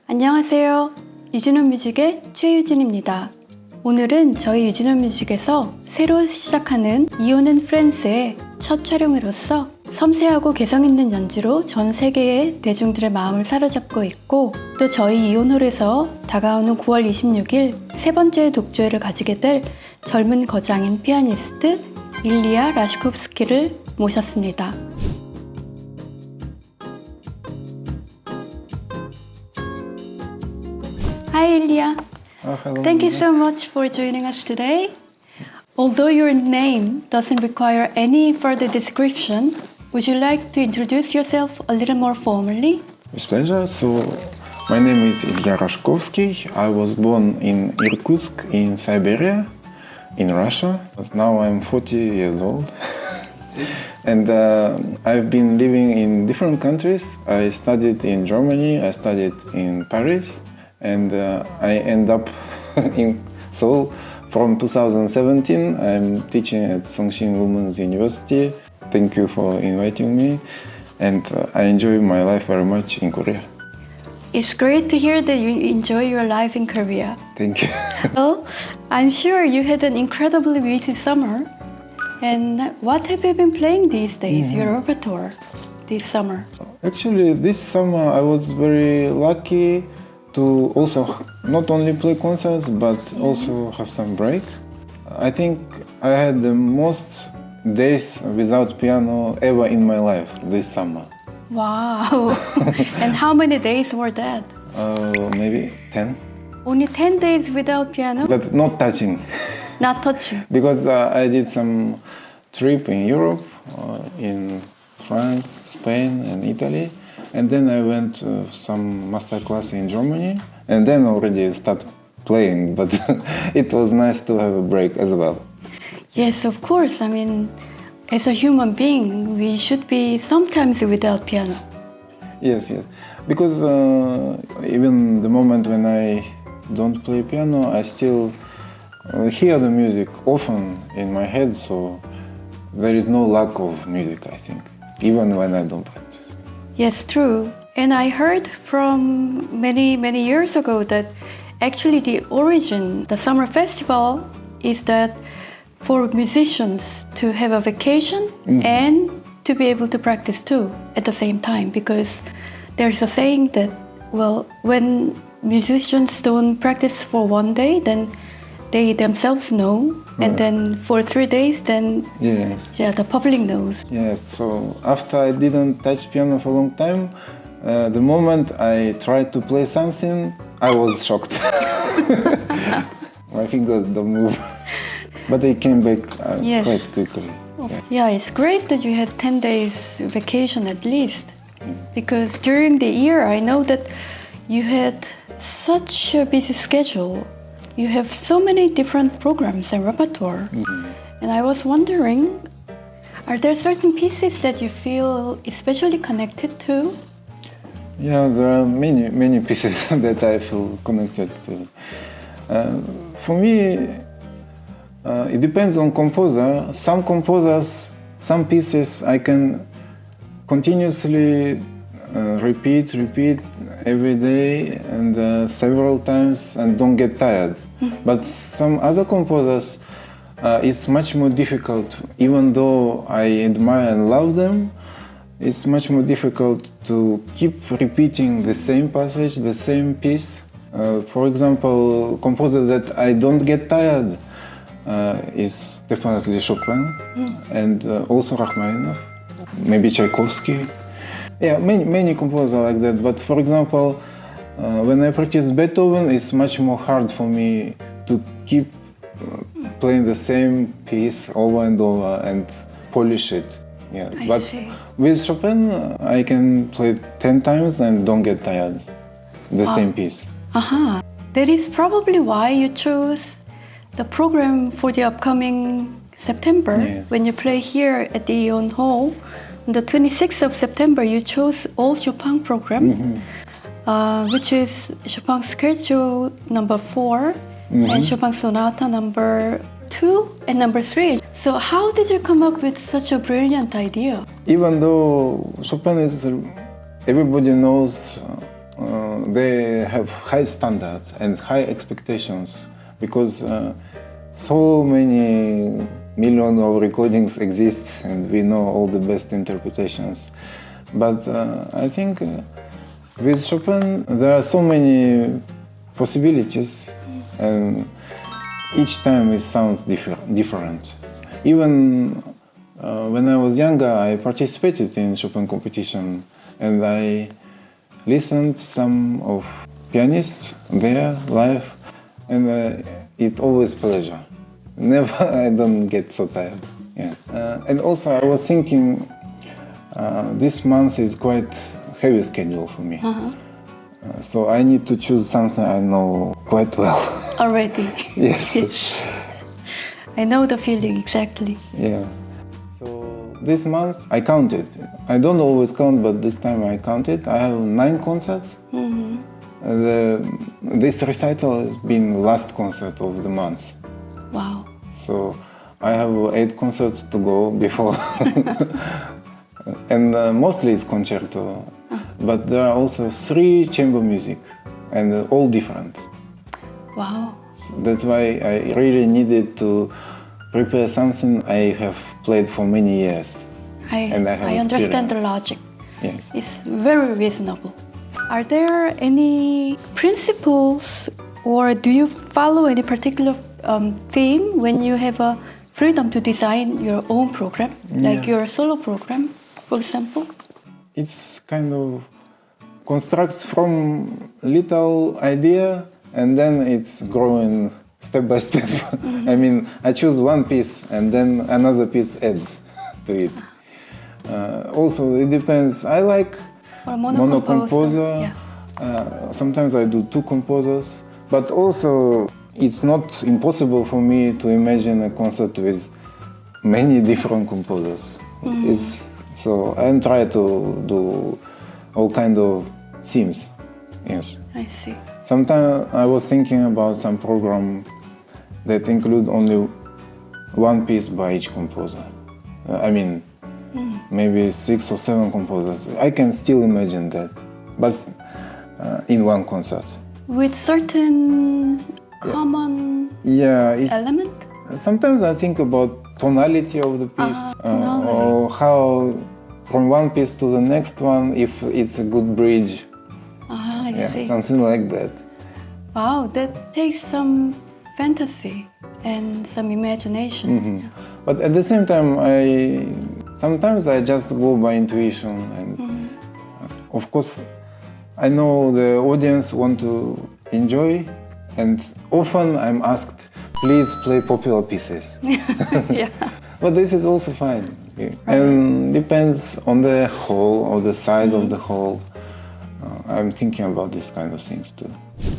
안녕하세요. 유진온뮤직의 최유진입니다. 오늘은 저희 유진온뮤직에서 새로 시작하는 Eon Friends의 첫 촬영으로서 섬세하고 개성있는 연주로 전 세계의 대중들의 마음을 사로잡고 있고, 또 저희 이온홀에서 다가오는 9월 26일 세 번째 독주회를 가지게 될 젊은 거장인 피아니스트 일리야 라쉬코프스키를 모셨습니다. Hi Ilya. Hello. Thank you so much for joining us today. Although your name doesn't require any further description, would you like to introduce yourself a little more formally? With pleasure. So, my name is Ilya Rashkovsky. I was born in Irkutsk in Siberia, in Russia. Now I'm 40 years old. And I've been living in different countries. I studied in Germany, I studied in Paris, and I end up in Seoul. From 2017, I'm teaching at Songshin Women's University. Thank you for inviting me, and I enjoy my life very much in Korea. It's great to hear that you enjoy your life in Korea. Thank you. Well, I'm sure you had an incredibly busy summer. And what have you been playing these days, your repertoire this summer? Actually, this summer I was very lucky to also not only play concerts but also have some break. I think I had the most days without piano ever in my life this summer. Wow! And how many days were that? Maybe 10, Only 10 days without piano? but not touching. Not touching. Because I did some trip in Europe, in France, Spain and Italy, and then I went to some masterclass in Germany, and then already started playing, but it was nice to have a break as well. Yes, of course. I mean, as a human being, we should be sometimes without piano. Yes, because even the moment when I don't play piano, I still hear the music often in my head, so there is no lack of music, I think, even when I don't practice. Yes, true. And I heard from many years ago that actually the origin, the summer festival, is that for musicians to have a vacation and to be able to practice too at the same time, because there's a saying that, well, when musicians don't practice for one day, then they themselves know, and then for 3 days, then Yes. yeah, the public knows. Yes, so after I didn't touch piano for a long time, the moment I tried to play something, I was shocked. My fingers don't move. But they came back Yes. quite quickly. Yeah, it's great that you had 10 days vacation at least, because during the year I know that you had such a busy schedule. You have so many different programs and repertoire. And I was wondering, are there certain pieces that you feel especially connected to? Yeah, there are many pieces that I feel connected to. For me, it depends on composer. Some composers, some pieces I can continuously repeat every day and several times and don't get tired. But some other composers, it's much more difficult. Even though I admire and love them, it's much more difficult to keep repeating the same passage, the same piece. For example, composer that I don't get tired is definitely Chopin and also Rachmaninoff, maybe Tchaikovsky. Yeah, many composers are like that. But for example, when I practice Beethoven, it's much more hard for me to keep playing the same piece over and over and polish it. Yeah, I see. With Chopin, I can play 10 times and don't get tired. The same piece. Aha, that is probably why you chose the program for the upcoming September. Yes. When you play here at the Eon Hall. On the 26th of September, you chose all Chopin program, which is Chopin Scherzo number 4 and Chopin Sonata number 2 and number 3. So how did you come up with such a brilliant idea? Even though Chopin is, everybody knows they have high standards and high expectations because so many millions of recordings exist and we know all the best interpretations. But I think with Chopin there are so many possibilities and each time it sounds different. Even when I was younger, I participated in Chopin competition and I listened some of pianists there live, and it's always pleasure. Never, I don't get so tired. Yeah. And also I was thinking this month is quite heavy schedule for me. So I need to choose something I know quite well. Already. Yes. I know the feeling exactly. Yeah. So this month I counted. I don't always count, but this time I counted. I have 9 concerts. This recital has been last concert of the month. Wow. So I have 8 concerts to go before. And mostly it's concerto. But there are also 3 chamber music and all different. Wow. So that's why I really needed to prepare something I have played for many years. I understand experience. the logic. Yes. It's very reasonable. Are there any principles or do you follow any particular theme when you have a freedom to design your own program, like your solo program, for example? It's kind of constructs from little idea and then it's growing step by step. I mean, I choose one piece and then another piece adds to it. Also, it depends. I like monocomposer. Yeah. Sometimes I do 2 composers, but also it's not impossible for me to imagine a concert with many different composers. So I try to do all kind of themes. Yes. I see. Sometimes I was thinking about some program that include only one piece by each composer. I mean, maybe 6 or 7 composers. I can still imagine that, but in one concert. With certain common element? Sometimes I think about tonality of the piece, or how from one piece to the next one, if it's a good bridge. I see. Something like that. Wow, that takes some fantasy and some imagination. But at the same time, sometimes I just go by intuition, and of course, I know the audience want to enjoy, and often I'm asked, please play popular pieces. Yeah. But this is also fine. And depends on the hall or the size of the hall. I'm thinking about these kind of things too.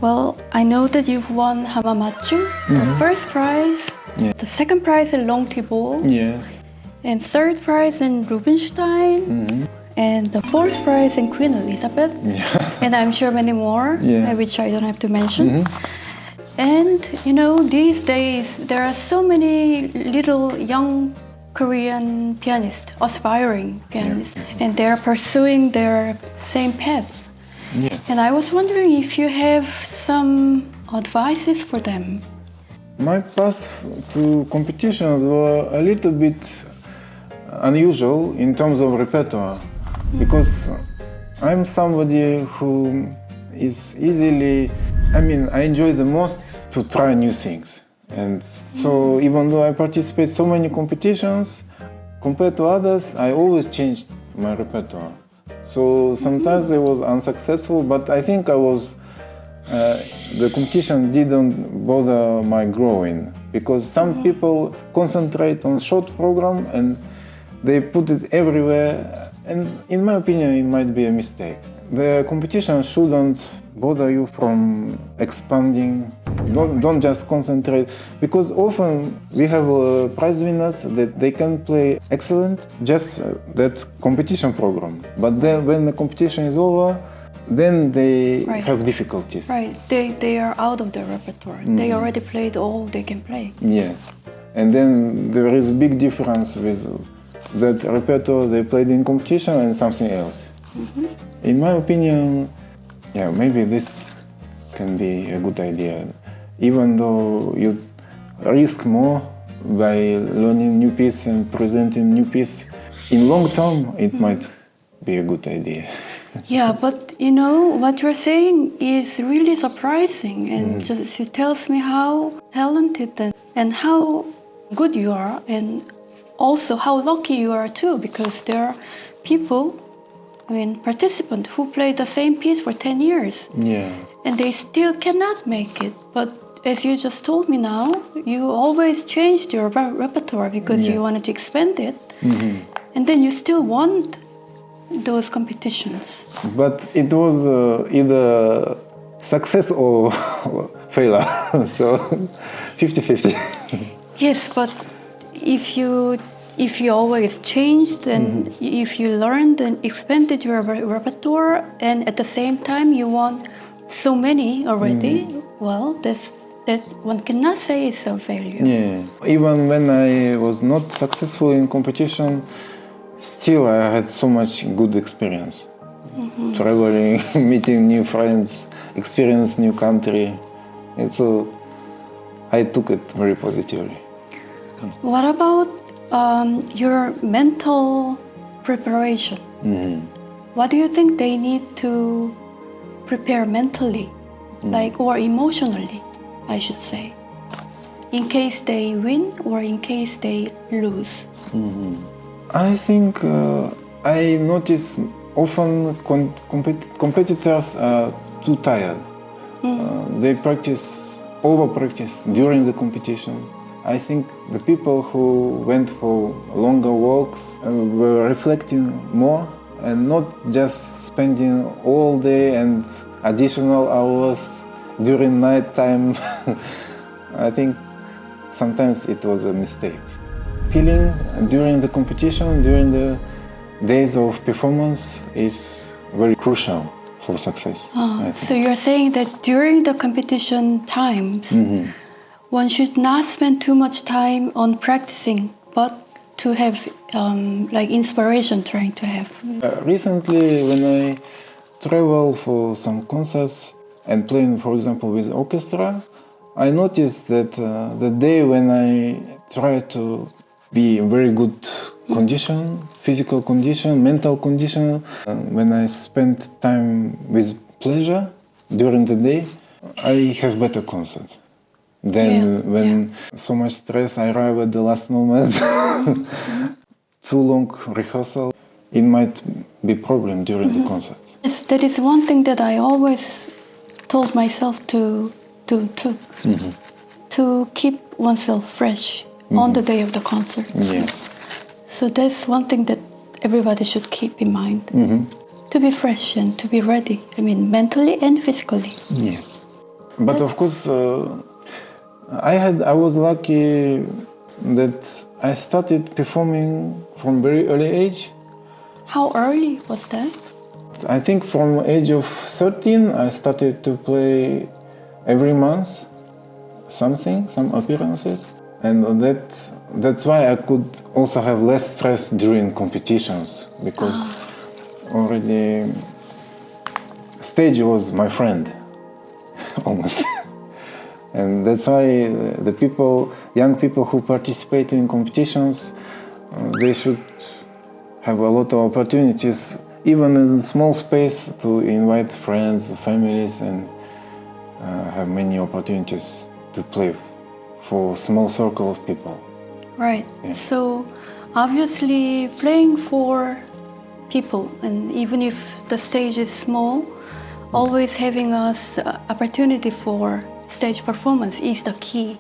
Well, I know that you've won Hamamatsu, the first prize, the second prize in Long Thibault, Yes. and third prize in Rubinstein, and the fourth prize in Queen Elizabeth, and I'm sure many more, which I don't have to mention. And you know, these days there are so many little young Korean pianists, aspiring pianists, and they're pursuing their same path. And I was wondering if you have some advices for them. My path to competitions were a little bit unusual in terms of repertoire, because I'm somebody who is easily, I enjoy the most to try new things. And so even though I participate so many competitions, compared to others, I always changed my repertoire. So sometimes I was unsuccessful, but I think the competition didn't bother my growing, because some people concentrate on short program and they put it everywhere, and in my opinion it might be a mistake. The competition shouldn't bother you from expanding. Don't just concentrate, because often we have prize winners that they can play excellent, just that competition program. But then when the competition is over, then they have difficulties. Right, they are out of the repertoire. They already played all they can play. Yes, and then there is a big difference with that repertoire they played in competition and something else. In my opinion, yeah, maybe this can be a good idea. Even though you risk more by learning new piece and presenting new piece, in long term it might be a good idea. Yeah, but you know, what you're saying is really surprising, and just it tells me how talented and how good you are, and also how lucky you are too, because there are people, I mean, participants who play the same piece for 10 years. Yeah. And they still cannot make it. But as you just told me now, you always changed your repertoire because you wanted to expand it. And then you still won those competitions. But it was either success or failure, so 50-50. Yes, but if you always changed and if you learned and expanded your repertoire, and at the same time you won so many already, well, that one cannot say it's a failure. Yeah. Even when I was not successful in competition, still I had so much good experience. Traveling, meeting new friends, experience new country. And so I took it very positively. What about your mental preparation? What do you think they need to prepare mentally, or emotionally, I should say, in case they win or in case they lose? I think I notice often competitors are too tired. They over-practice during the competition. I think the people who went for longer walks were reflecting more and not just spending all day and additional hours during night time. I think sometimes it was a mistake. Feeling during the competition, during the days of performance is very crucial for success. So you're saying that during the competition times, one should not spend too much time on practicing, but to have inspiration trying to have. Recently, when I travel for some concerts and playing, for example, with orchestra, I noticed that the day when I try to be in very good condition, physical condition, mental condition, when I spend time with pleasure during the day, I have better concerts. Then when so much stress, I arrive at the last moment, too long rehearsal, it might be problem during the concert. Yes, that is one thing that I always told myself to keep oneself fresh on the day of the concert. Yes. So that's one thing that everybody should keep in mind. To be fresh and to be ready, I mean, mentally and physically. Yes. But of course, I was lucky that I started performing from very early age. How early was that? I think from age of 13 I started to play every month some appearances, and that's why I could also have less stress during competitions, because already stage was my friend almost. And that's why the young people who participate in competitions, they should have a lot of opportunities, even in a small space, to invite friends, families, and have many opportunities to play for a small circle of people. Right. Yeah. So obviously playing for people, and even if the stage is small, always having us opportunity for stage performance is the key.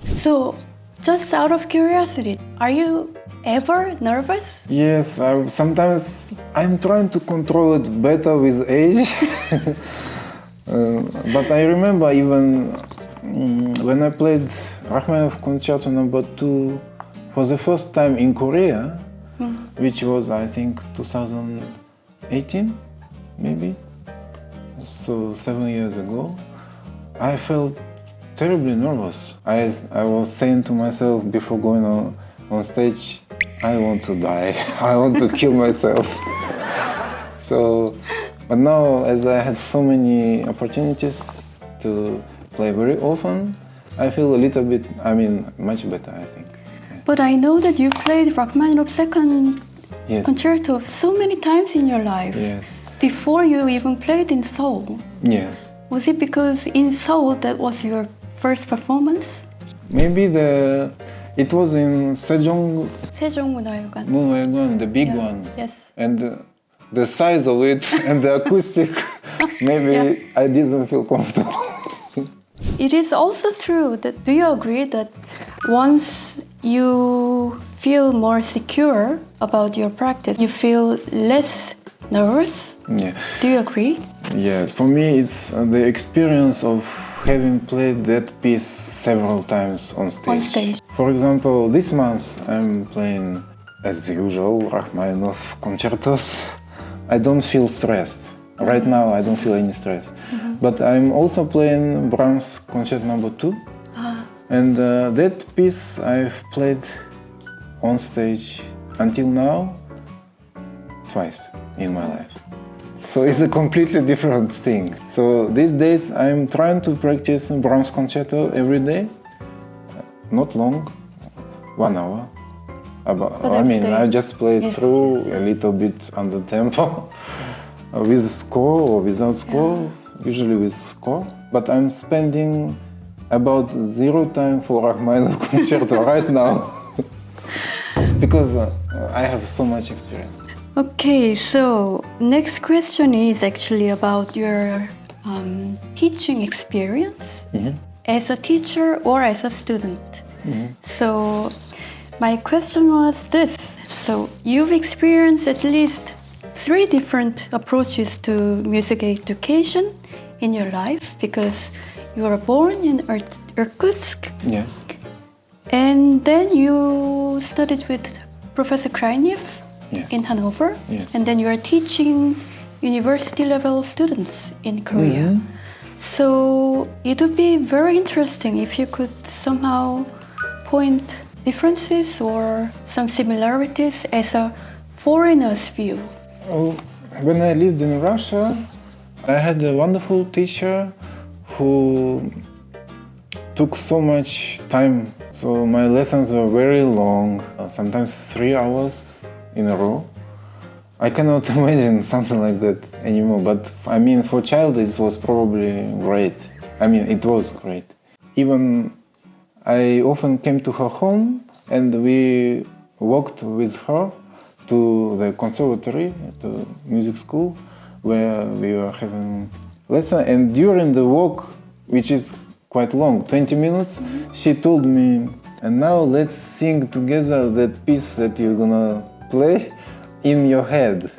So, just out of curiosity, are you ever nervous? Yes, sometimes I'm trying to control it better with age. But I remember even when I played Rachmaninoff Concerto No. 2 for the first time in Korea, which was, I think, 2018, maybe, so 7 years ago. I felt terribly nervous. I was saying to myself before going on stage, I want to die. I want to kill myself. So But now, as I had so many opportunities to play very often, I feel a little bit, much better, I think. But I know that you played Rachmaninoff's second Yes. concerto so many times in your life. Yes. Before you even played in Seoul. Yes. Was it because in Seoul that was your first performance? Maybe it was in Sejong 세종문화회관. the big Yeah. one. Yes. And the size of it and the acoustic, maybe Yeah. I didn't feel comfortable. It is also true that, do you agree that once you feel more secure about your practice, you feel less nervous? Yeah. Do you agree? Yes, for me it's the experience of having played that piece several times on stage. On stage. For example, this month I'm playing, as usual, Rachmaninoff concertos. I don't feel stressed. Right now I don't feel any stress. But I'm also playing Brahms Concert No. 2. And that piece I've played on stage until now twice in my life. So it's a completely different thing. So these days I'm trying to practice Brahms concerto every day. Not long, 1 hour. I just play Yes. through a little bit under tempo, with score or without score, usually with score. But I'm spending about 0 time for Rachmaninoff concerto right now because I have so much experience. Okay, so next question is actually about your teaching experience as a teacher or as a student. So my question was this. So you've experienced at least 3 different approaches to music education in your life because you were born in Irkutsk. Yes. And then you studied with Professor Krainev Yes. in Hanover. Yes. And then you are teaching university level students in Korea. So it would be very interesting if you could somehow point differences or some similarities as a foreigner's view. When I lived in Russia, I had a wonderful teacher who took so much time. So my lessons were very long, sometimes 3 hours in a row. I cannot imagine something like that anymore, but for child it was probably great. It was great. Even I often came to her home and we walked with her to the conservatory, the music school, where we were having lesson. And during the walk, which is quite long, 20 minutes, she told me, and now let's sing together that piece that you're gonna play in your head.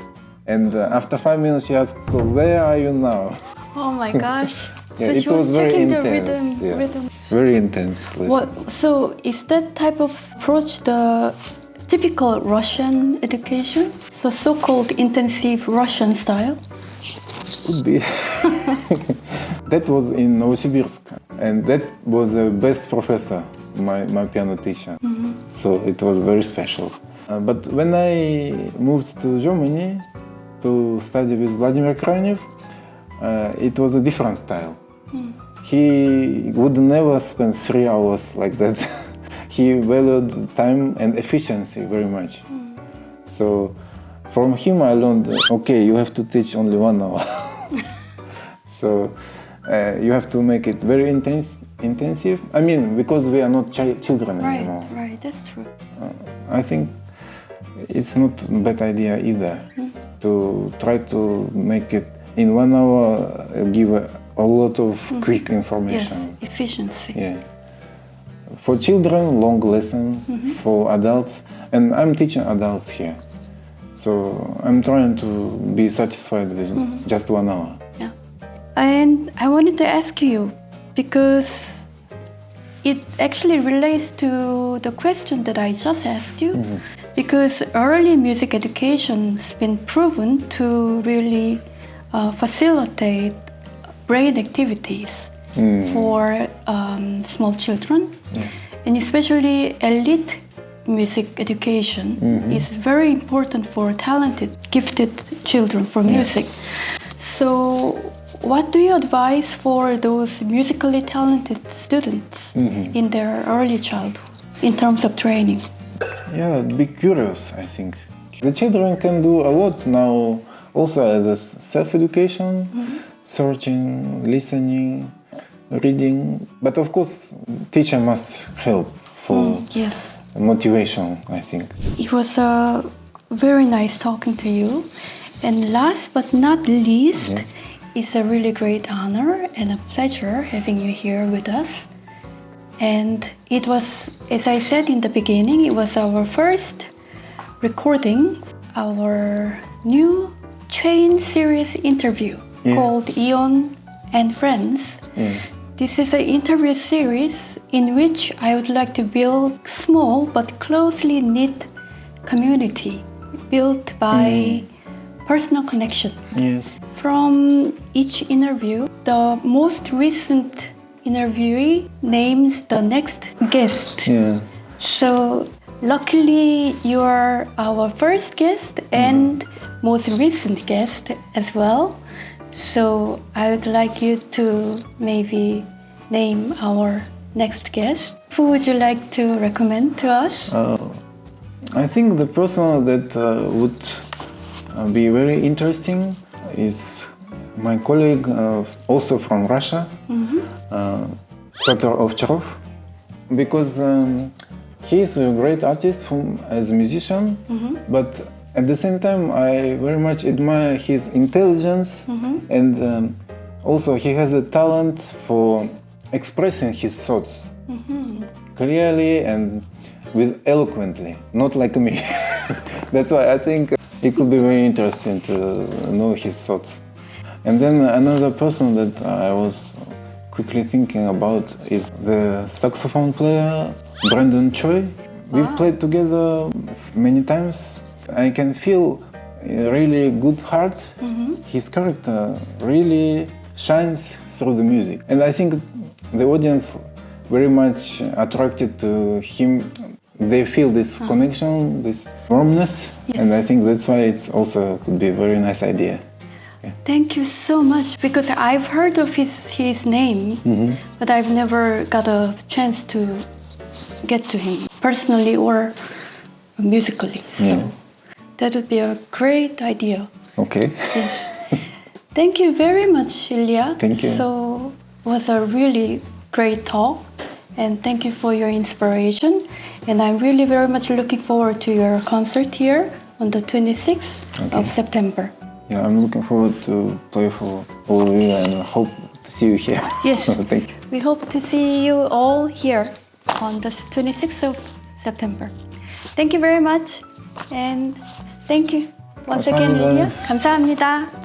And after 5 minutes she asked, so where are you now? Oh my gosh. Yeah, So it she was very checking intense. the rhythm. Very intense lesson. So is that type of approach the typical Russian education? So so-called intensive Russian style? Could be. That was in Novosibirsk, and that was the best professor, my piano teacher. So it was very special. But when I moved to Germany to study with Vladimir Krainev, it was a different style. He would never spend 3 hours like that. He valued time and efficiency very much. So from him I learned, okay, you have to teach only 1 hour. So you have to make it very intensive. Because we are not children anymore. Right, that's true. I think it's not a bad idea either to try to make it in 1 hour, give a lot of quick information. Yes, efficiency. Yeah. For children, long lessons. For adults, and I'm teaching adults here, so I'm trying to be satisfied with just 1 hour. Yeah. And I wanted to ask you, because it actually relates to the question that I just asked you, because early music education's been proven to really facilitate brain activities for small children. Yes. And especially elite music education is very important for talented, gifted children for music. So, what do you advise for those musically talented students in their early childhood in terms of training? Yeah, be curious, I think. The children can do a lot now, also as a self-education, searching, listening, reading. But of course, teacher must help for Yes. motivation, I think. It was very nice talking to you. And last but not least, it's a really great honor and a pleasure having you here with us. And it was, as I said in the beginning, it was our first recording, our new train series interview called Eon and Friends. Yes. This is an interview series in which I would like to build small but closely knit community built by personal connection. Yes. From each interview, the most recent interviewee names the next guest. Yeah. So luckily you are our first guest and most recent guest as well. So I would like you to maybe name our next guest. Who would you like to recommend to us? I think the person that would be very interesting is my colleague, also from Russia, Piotr Ovcharov, because he is a great artist as a musician, but at the same time I very much admire his intelligence and also he has a talent for expressing his thoughts clearly and with eloquently, not like me. That's why I think it could be very interesting to know his thoughts. And then another person that I was quickly thinking about is the saxophone player Brandon Choi. We've played together many times. I can feel a really good heart. His character really shines through the music. And I think the audience very much attracted to him. They feel this connection, this warmness, and I think that's why it's also could be a very nice idea. Yeah. Thank you so much, because I've heard of his name, but I've never got a chance to get to him personally or musically. So that would be a great idea. Okay. Yes. Thank you very much, Ilya. Thank you. So it was a really great talk. And thank you for your inspiration. And I'm really very much looking forward to your concert here on the 26th of September. Yeah, I'm looking forward to play for all of you and hope to see you here. Yes, Thank you. we hope to see you all here on the 26th of September. Thank you very much. And thank you once again, 감사합니다. Ilya. 감사합니다.